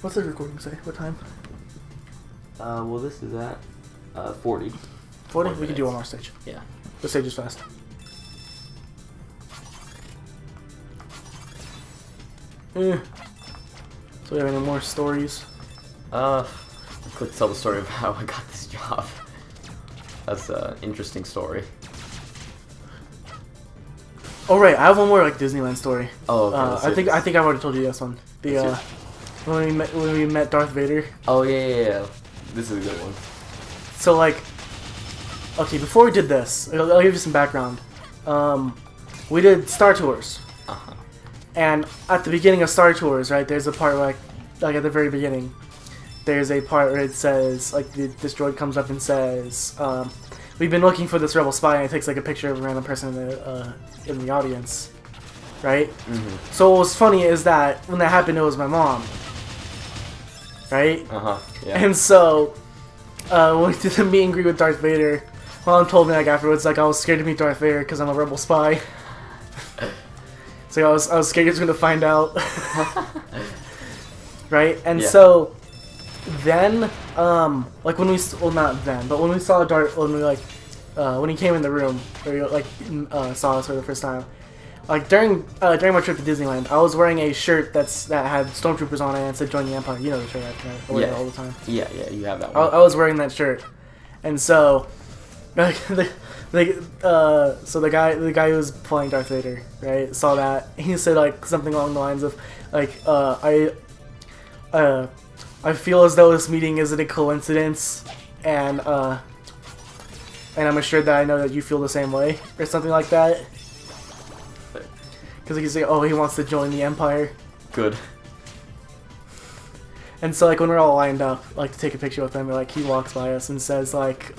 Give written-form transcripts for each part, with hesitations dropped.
What's the recording say? What time? Well, this is at 40. 40? We can do one more stage. Yeah. The stage is fast. So we have any more stories? Quick tell the story of how I got this job. That's an interesting story. Oh right, I have one more like Disneyland story. Oh, okay. I think I've already told you this one. The when we met Darth Vader. Oh yeah. This is a good one. So like, okay, before we did this, I'll give you some background. We did Star Tours. And at the beginning of Star Tours, right, there's a part like at the very beginning, there's a part where it says, like, this droid comes up and says, we've been looking for this rebel spy, and it takes like a picture of a random person in the audience, right? Mm-hmm. So what was funny is that when that happened, it was my mom, right? Yeah. And so when we did the meet and greet with Darth Vader, Mom told me like afterwards, like I was scared to meet Darth Vader because I'm a rebel spy. So I was scared he was going to find out. Right? And so then like when we not then, but when we saw Darth, when he came in the room, or like saw us for the first time, like during my trip to Disneyland, I was wearing a shirt that had stormtroopers on it and said "Join the Empire." You know the shirt, I wear it all the time. Yeah, you have that one. I was wearing that shirt, and so like so the guy who was playing Darth Vader, right, saw that. He said like something along the lines of like I feel as though this meeting isn't a coincidence, and I'm assured that I know that you feel the same way, or something like that. Because he can say, oh, he wants to join the Empire. Good. And so like when we're all lined up, like to take a picture with him, like he walks by us and says like,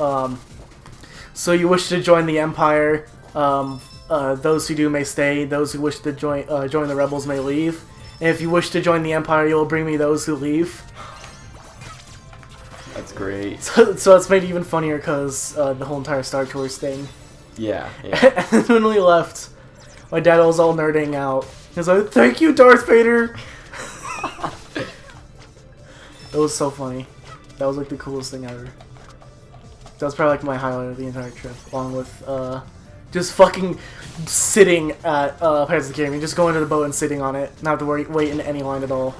so you wish to join the Empire? Those who do may stay. Those who wish to join the rebels may leave. And if you wish to join the Empire, you will bring me those who leave. That's great. So it's made it even funnier because the whole entire Star Tours thing. Yeah. And then when we left, my dad was all nerding out. He was like, "Thank you, Darth Vader." It was so funny. That was like the coolest thing ever. That was probably like my highlight of the entire trip, along with just fucking sitting at Pirates of the Caribbean, just going to the boat and sitting on it, not have to wait in any line at all.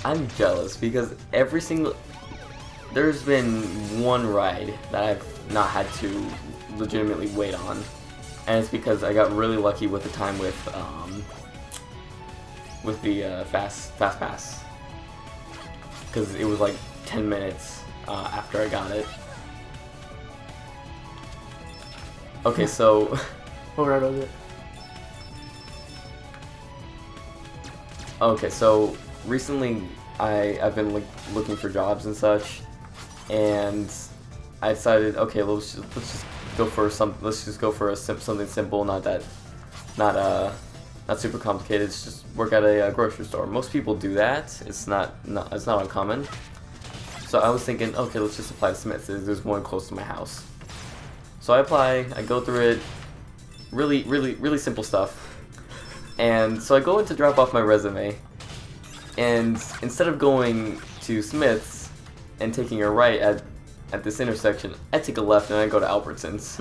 I'm jealous because there's been one ride that I've not had to legitimately wait on, and it's because I got really lucky with the time with the fast pass, because it was like 10 minutes after I got it. Okay, so What ride was it? Okay, so recently I've been like looking for jobs and such, and I decided, okay, let's just go for something simple, not super complicated. It's just work at a grocery store. Most people do that. It's not uncommon. So I was thinking, okay, let's just apply to Smith's. There's one close to my house. So I apply. I go through it. Really simple stuff. And so I go in to drop off my resume, and instead of going to Smith's and taking a right at this intersection, I take a left and I go to Albertsons.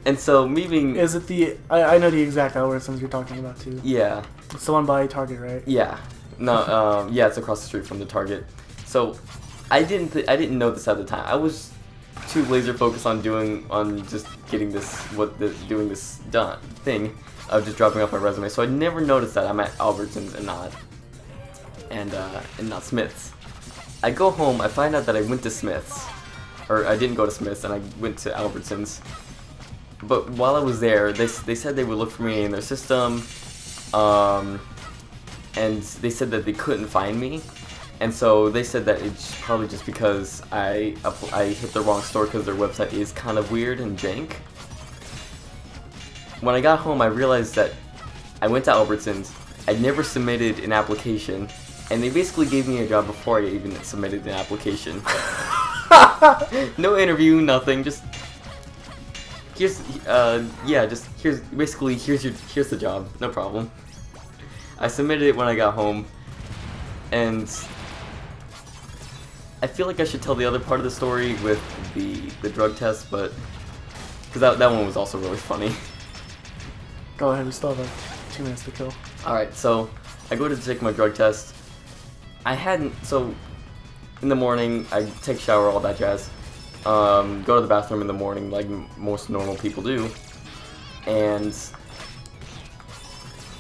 And so me being... Is it the... I know the exact Albertsons you're talking about too. Yeah. It's the one by Target, right? Yeah. No, yeah, it's across the street from the Target. So I didn't know this at the time. I was too laser focused on just getting doing this done thing of just dropping off my resume. So I never noticed that I'm at Albertsons and not Smith's. I go home, I find out that I went to Smith's, or I didn't go to Smith's, and I went to Albertsons. But while I was there, they said they would look for me in their system, and they said that they couldn't find me. And so they said that it's probably just because I hit the wrong store because their website is kind of weird and jank. When I got home, I realized that I went to Albertsons, I'd never submitted an application, and they basically gave me a job before I even submitted an application. No interview, nothing, just here's the job, no problem. I submitted it when I got home. And I feel like I should tell the other part of the story with the drug test, but because that one was also really funny. Go ahead, we still have like 2 minutes to kill. Alright, so I go to take my drug test. So in the morning, I take a shower, all that jazz. Go to the bathroom in the morning like most normal people do. And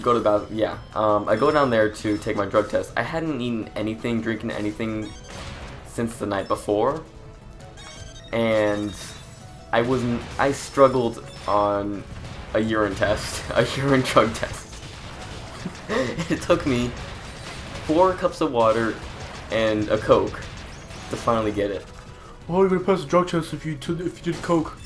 go to the bathroom, yeah. I go down there to take my drug test. I hadn't eaten anything, drinking anything since the night before. And I struggled on a urine test, a urine drug test. It took me 4 cups of water and a Coke to finally get it. Well, you're gonna pass the drug test if you did Coke.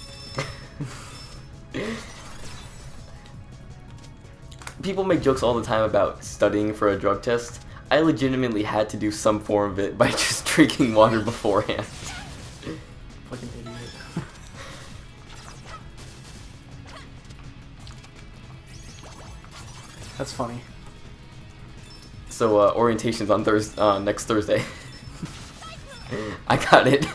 People make jokes all the time about studying for a drug test. I legitimately had to do some form of it by just drinking water beforehand. Fucking idiot. That's funny. So orientation's on next Thursday. I got it.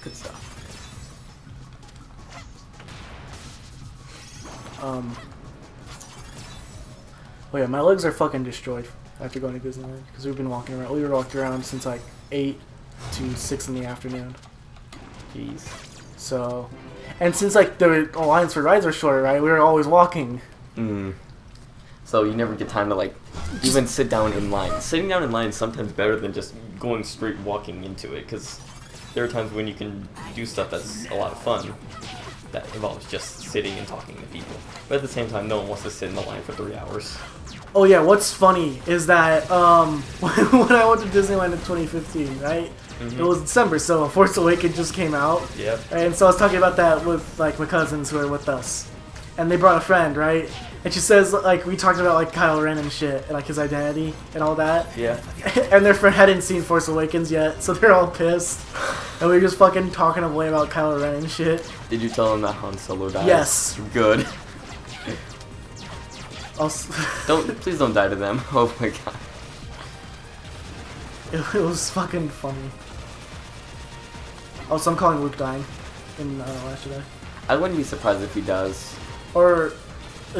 Good stuff. Oh yeah, my legs are fucking destroyed after going to Disneyland because we've been walking around. We were walking around since like 8 to 6 in the afternoon. Jeez. So, and since like the lines for rides are shorter, right? We were always walking. So you never get time to like even sit down in line. Sitting down in line is sometimes better than just going straight walking into it, because there are times when you can do stuff that's a lot of fun that involves just sitting and talking to people. But at the same time, no one wants to sit in the line for 3 hours. Oh yeah, what's funny is that when I went to Disneyland in 2015, right? It was December, so Force Awakens just came out. Yep. And so I was talking about that with like my cousins who are with us, and they brought a friend, right? And she says like we talked about like Kylo Ren and shit, and like his identity and all that. Yeah. And their friend hadn't seen Force Awakens yet, so they're all pissed. And we were just fucking talking away about Kylo Ren and shit. Did you tell them that Han Solo died? Yes. Good. Please don't die to them. Oh my god. It was fucking funny. Also, I'm calling Luke dying in Last Jedi. I wouldn't be surprised if he does. Or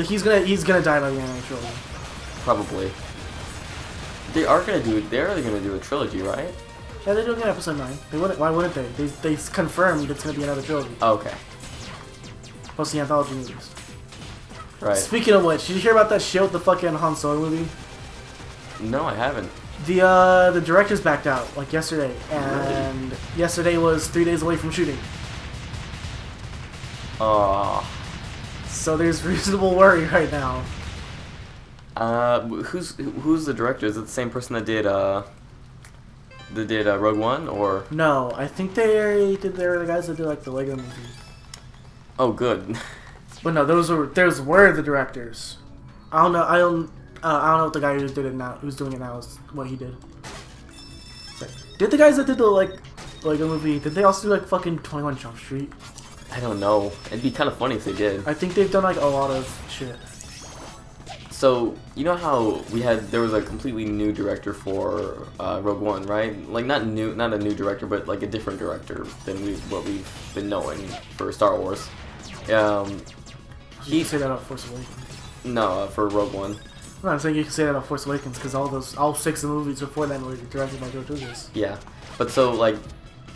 he's gonna die by the end of the trilogy. Probably. They're gonna do a trilogy, right? Yeah, they're doing an episode 9. They wouldn't. Why wouldn't they? They confirmed it's gonna be another trilogy. Oh, okay. Plus the anthology movies. Right. Speaking of which, did you hear about that shit with the fucking Han Solo movie? No, I haven't. The directors backed out like yesterday, and yesterday was 3 days away from shooting. So there's reasonable worry right now. Who's the director? Is it the same person that did Rogue One, or? No, I think they were the guys that did like the Lego movie. Oh, good. But no, those were the directors. I don't know what the guy who's doing it now is what he did. Like, did the guys that did the Lego movie, did they also do like fucking 21 Jump Street? I don't know. It'd be kind of funny if they did. I think they've done like a lot of shit. So you know how there was a completely new director for Rogue One, right? Like not a new director, but like a different director than what we've been knowing for Star Wars. You can say that about Force Awakens. No, for Rogue One. No, I'm saying you can say that about Force Awakens because all 6 of the movies before that were directed by George Lucas. Yeah, but so like,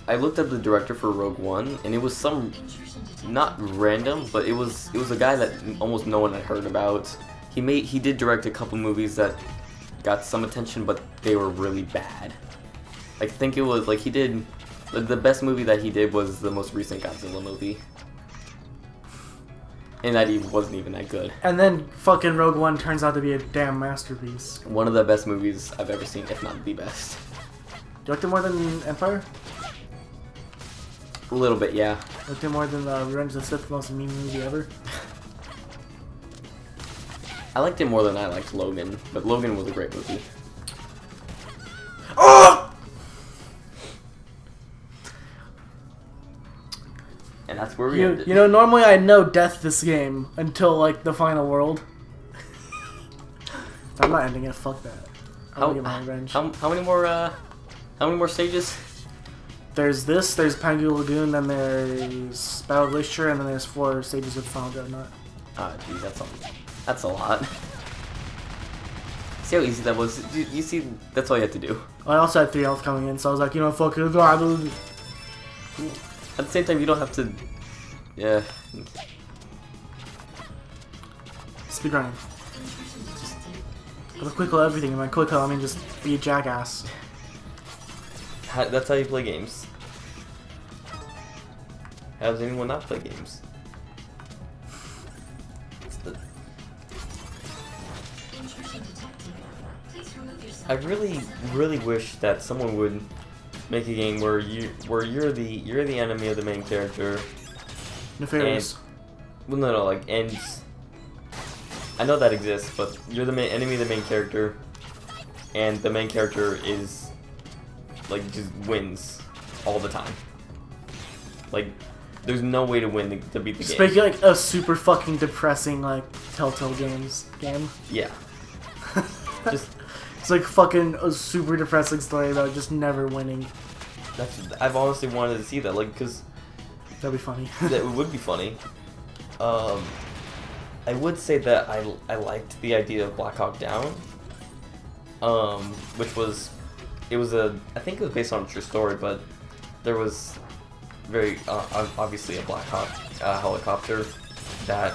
I looked up the director for Rogue One, and it was some not random, but it was a guy that almost no one had heard about. He did direct a couple movies that got some attention, but they were really bad. I think it was like he did the best movie that he did was the most recent Godzilla movie. And that even wasn't even that good. And then fucking Rogue One turns out to be a damn masterpiece. One of the best movies I've ever seen, if not the best. You liked it more than Empire? A little bit, yeah. You liked it more than Revenge of the Sith, the most mean movie ever? I liked it more than I liked Logan, but Logan was a great movie. Oh! And that's where we ended. You know, normally I know death this game until like the final world. I'm not ending it. Fuck that. I want to get my revenge. How many more stages? There's this. There's Pangu Lagoon. Then there's Battle Glacier, and then there's 4 stages of Final Dreadnought. Ah, geez, that's a lot. See how easy that was? You see, that's all you have to do. I also had 3 health coming in, so I was like, you know, fuck it. At the same time, you don't have to. Yeah. Speedrunning. Just quick kill everything. And by quick kill, I mean just be a jackass. That's how you play games. How does anyone not play games? I really wish that someone would make a game where you're the enemy of the main character. Nefarious. Well, no, like, and I know that exists, but you're the enemy of the main character, and the main character is like just wins all the time. Like, there's no way to win to beat the Just game. make it like a super fucking depressing like Telltale Games game. Yeah. Just. It's like fucking a super depressing story about just never winning. I've honestly wanted to see that, like, because that'd be funny. That would be funny. I would say that I liked the idea of Black Hawk Down, which was I think it was based on a true story, but there was very obviously a Black Hawk helicopter that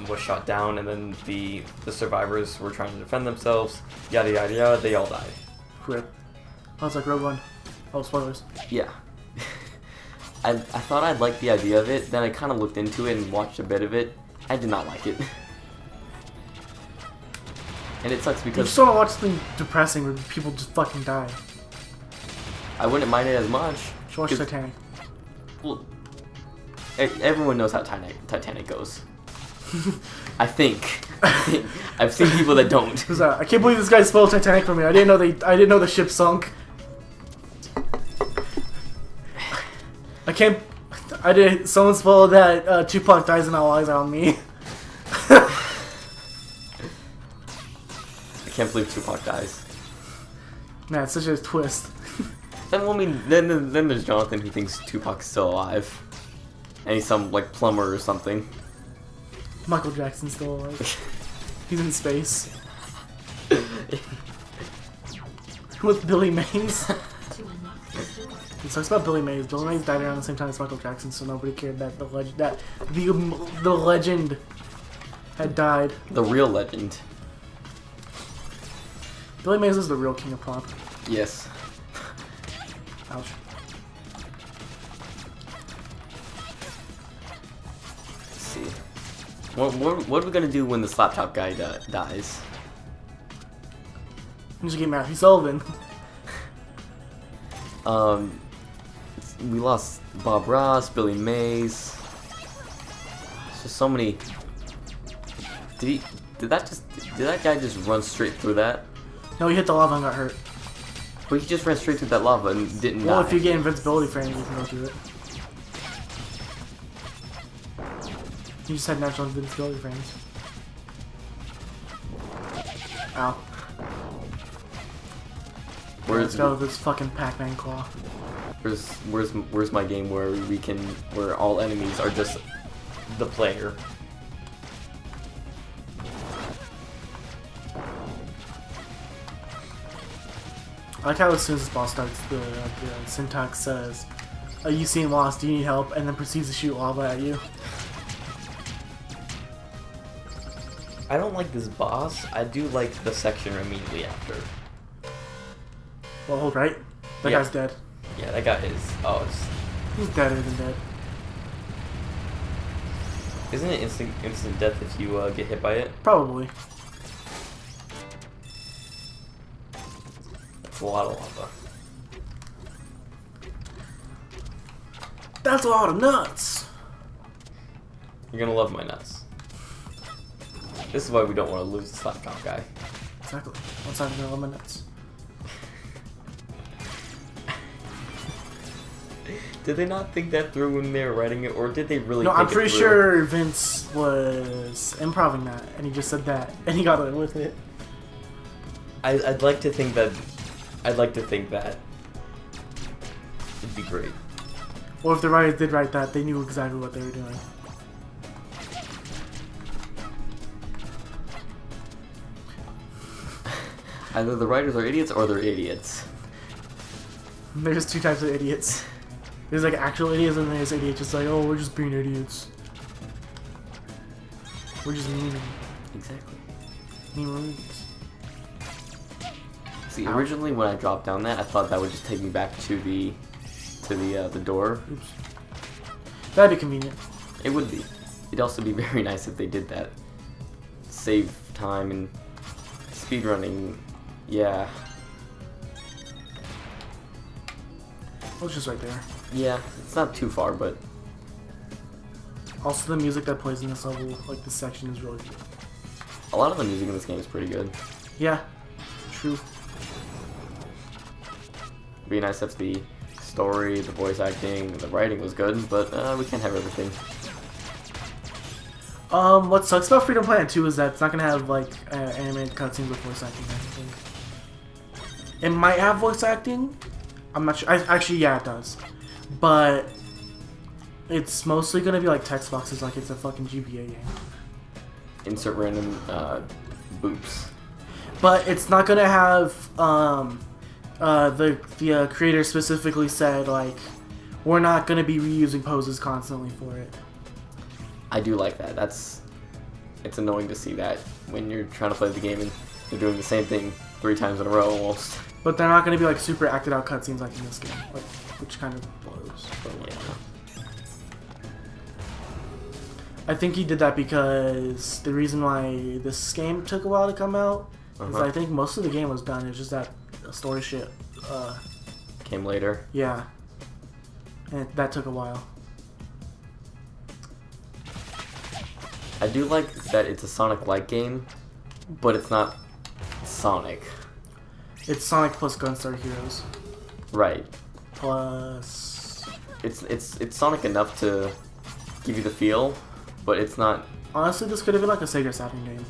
was shot down, and then the survivors were trying to defend themselves. Yada yada yada. They all died. Rip. I was like Rogue One. Oh, spoilers. Yeah. I thought I'd like the idea of it. Then I kind of looked into it and watched a bit of it. I did not like it. And it sucks because you just don't watch something depressing where people just fucking die. I wouldn't mind it as much. You should watch Titanic. Well, everyone knows how Titanic goes. I think. I've seen people that don't. I can't believe this guy spoiled Titanic for me. I didn't know the ship sunk. Someone spoiled that Tupac dies and all eyes are on me. I can't believe Tupac dies. Man, it's such a twist. Then there's Jonathan who thinks Tupac's still alive. And he's some, like, plumber or something. Michael Jackson's still alive. He's in space. With Billy Mays. It sucks about Billy Mays. Billy Mays died around the same time as Michael Jackson, so nobody cared that the legend had died. The real legend. Billy Mays is the real king of pop. Yes. Ouch. Let's see. What are we gonna do when the slap top guy dies? I'm just get Matthew Sullivan. We lost Bob Ross, Billy Mays. There's just so many. Did that guy just run straight through that? No, he hit the lava and got hurt. But he just ran straight through that lava and didn't die. Well, if you get invincibility frames, you can go through it. You just had natural invincibility frames. Ow. Let's go with this fucking Pac-Man claw. Where's my game where all enemies are just the player? I like how as soon as this boss starts, the syntax says, "You seem lost. Do you need help?" and then proceeds to shoot lava at you. I don't like this boss. I do like the section immediately after. Well, hold right. That guy's dead. Yeah, that guy is. Oh, he's deader than dead. Isn't it instant death if you get hit by it? Probably. That's a lot of lava. That's a lot of nuts. You're gonna love my nuts. This is why we don't want to lose the slap top guy. Exactly. What's not gonna love my nuts? Did they not think that through when they were writing it, or did they really? No, think I'm it pretty through? sure Vince was improving that, and he just said that, and he got away with it. I'd like to think that. I'd like to think that. It'd be great. Or if the writers did write that, they knew exactly what they were doing. Either the writers are idiots or they're idiots. There's two types of idiots. There's like actual idiots, and there's idiots just like, oh, we're just being idiots. We're just memeing. Exactly. Memes. See, originally when I dropped down that, I thought that would just take me back to the door. Oops. That'd be convenient. It would be. It'd also be very nice if they did that. Save time and speedrunning. Yeah. Oh, it's just right there. Yeah, it's not too far, but Also, the music that plays in this level, like this section, is really good. a lot of the music in this game is pretty good. Yeah, true. It'd be nice if the story, the voice acting, the writing was good, but we can't have everything. What sucks about Freedom Planet 2 is that it's not gonna have like animated cutscenes with voice acting. I think it might have voice acting. I'm not sure. Actually, yeah, it does. But it's mostly gonna be like text boxes, like it's a fucking GBA game. Insert random boops. But it's not gonna have the creator specifically said like we're not gonna be reusing poses constantly for it. I do like that. It's annoying to see that when you're trying to play the game and you're doing the same thing 3 times in a row almost. But they're not gonna be like super acted out cutscenes like in this game, like, which kind of blows. But Yeah. I think he did that because the reason why this game took a while to come out is I think most of the game was done. It's just that story shit. Came later. Yeah, and that took a while. I do like that it's a Sonic-like game, but it's not Sonic. It's Sonic plus Gunstar Heroes Right. plus. It's Sonic enough to give you the feel, but it's not. Honestly, this could have been like a Sega Saturn game.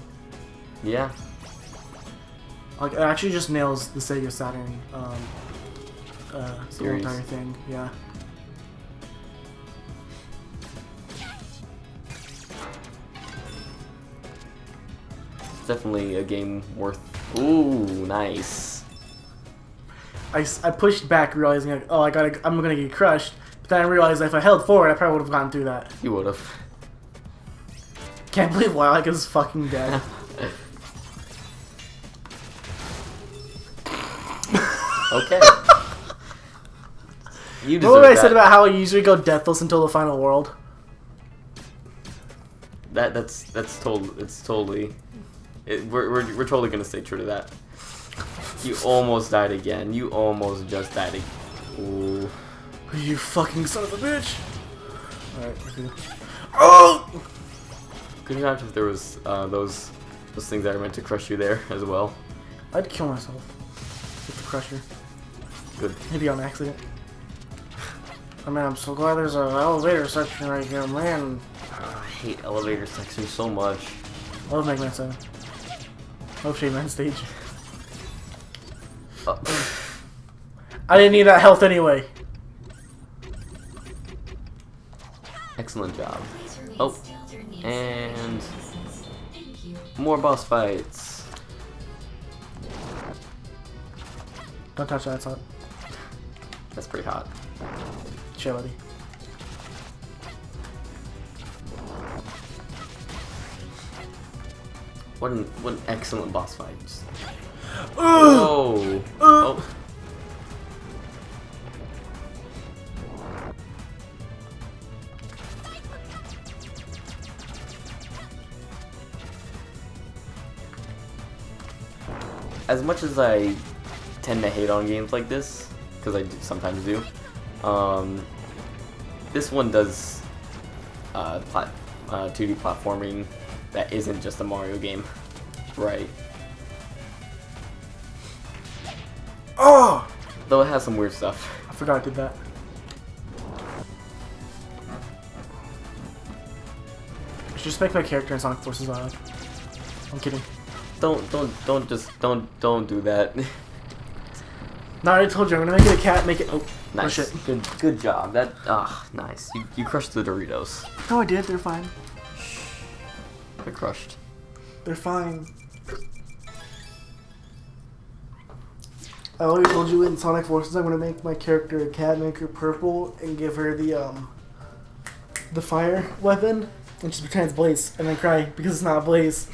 Yeah. Like it actually just nails the Sega Saturn the whole Series. entire thing. Yeah. It's definitely a game worth. Ooh, nice. I pushed back, realizing like, oh, I'm gonna get crushed. But then I realized if I held forward, I probably would have gotten through that. You would have. Can't believe Lilac is fucking dead. Okay. You deserve What I that. said about how I usually go deathless until the final world? That's totally. We're totally gonna stay true to that. You almost died again. You almost just died again. Ooh. You fucking son of a bitch! Alright, we're good. Oh! Could you imagine if there was those things that are meant to crush you there as well? I'd kill myself with the crusher. Good. Maybe on accident. I mean, I'm so glad there's an elevator section right here, man. I hate elevator sections so much. I love Mega Man 7. I love Shade Man stage. I didn't need that health anyway. Excellent job. Oh, and more boss fights. Don't touch that, it's hot. That's pretty hot. Chill, buddy. What an excellent boss fight. Just... Oh. Oh. As much as I tend to hate on games like this, because I sometimes do, this one does 2D platforming that isn't just a Mario game, right? Oh! Though it has some weird stuff. I forgot I did that. Just make my character in Sonic Forces Live. I'm kidding. Don't do that. No, I already told you I'm gonna make it a cat. Make it. Oh, Nice. shit. Good job. That nice. You crushed the Doritos. No, I did. They're fine. They're crushed. They're fine. I already told you in Sonic Forces I'm gonna make my character a cat, make her purple, and give her the fire weapon, and just pretend it's Blaze, and then cry because it's not Blaze.